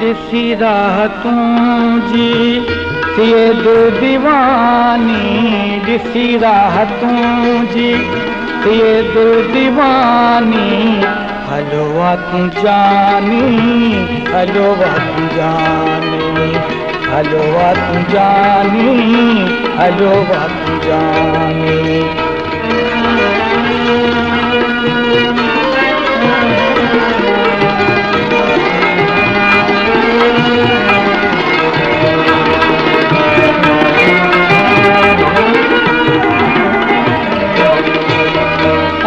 दिसी राहतूं जी थिए दिल दीवानी, दिसी राहतूं जी थिए दिल दीवानी। हलो आ तूं जानी, हलो आ तूं जानी, हलो आ तूं जानी, हलो आ तूं जानी।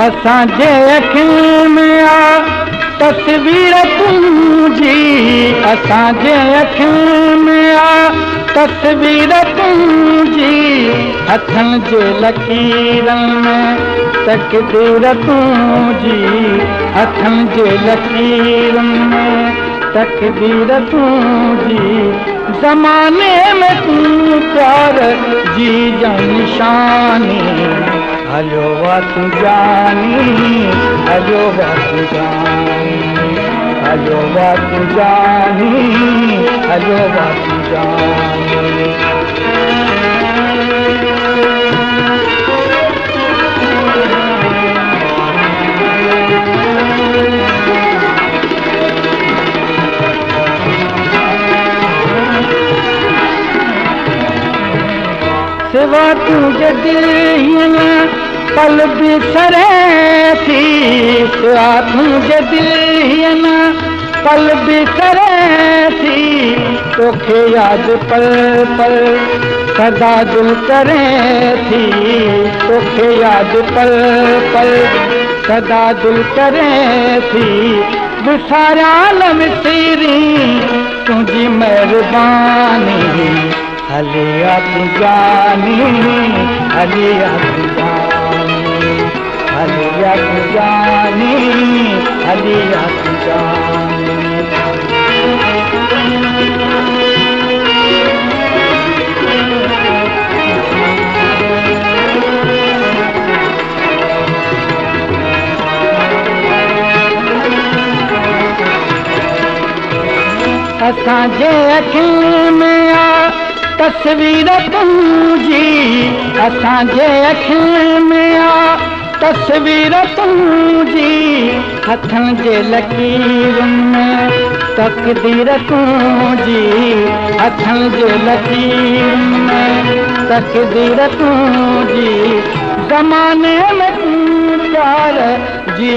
असांजे अखियुनि में आ तस्वीर तुंहिंजी, असांजे अखियुनि में आ तस्वीर तुंहिंजी। हथनि जे लकीरनि में तक़दीर तुंहिंजी, हथनि जे लकीरनि में तक़दीर तुंहिंजी। ज़माने में तूं प्यार जी निशानी। हलो आ तूं जानी, हलो आ तूं जानी, हलो आ तूं जानी, हलो आ तूं जानी। सिवा तुझे दिल पल बिसरे थी, सिवा तुझे दिल पल बिसरे थी। तोखे याद पल पल सदा दिल करे थी, तोखे याद पल पल सदा दिल करे थी। विसारा न विसरी तुझी मेहरबानी। हले आ तूं जानी, हले आ तूं जानी, हले आ तूं जानी, हले आ तूं जानी। असांजे अखियुनि में आ तस्वीर तुंहिंजी, असांजे अखियुनि में आ तस्वीर तुंहिंजी। हथनि जे लकीरनि में तक़दीर तुंहिंजी, हथनि जे लकीरनि में तक़दीर तुंहिंजी। ज़माने में तूं प्यार जी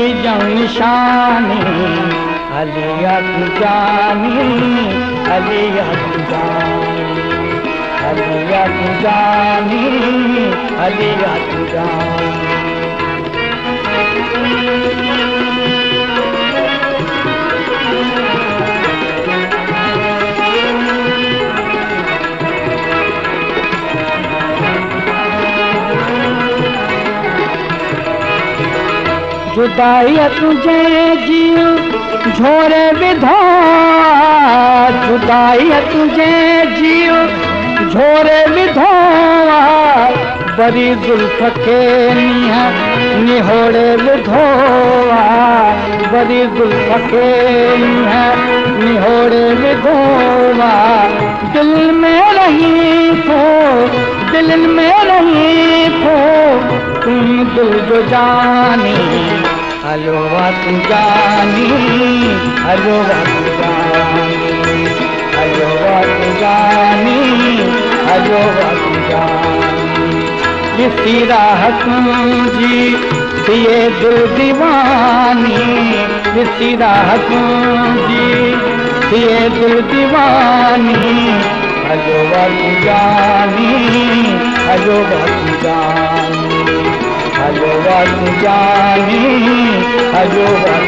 निशानी। हले आ तूं जानी, हले आ तूं जानी, हले आ तूं जानी, हले आ तूं जानी। जुदाई तुझे जियो झोरे विधो, जुदाई तुझे जियो झोरे विधो। बड़ी जुल्फ के निहोड़े विधो, बड़ी जुल्फ के निहोड़े विधो। दिल में रही थो, दिल में रही थो तुम दिल जो जानी। हलो आ तूं जानी, हलो आ तूं जानी, हलो आ तूं जानी, हलो आ तूं जानी। दिसी राहतूं जी थिए दिल दीवानी, दिसी राहतूं जी थिए दिल दीवानी। हलो आ तूं जानी, हलो आ तूं जानी, हलो आ तूं जानी, हलो आ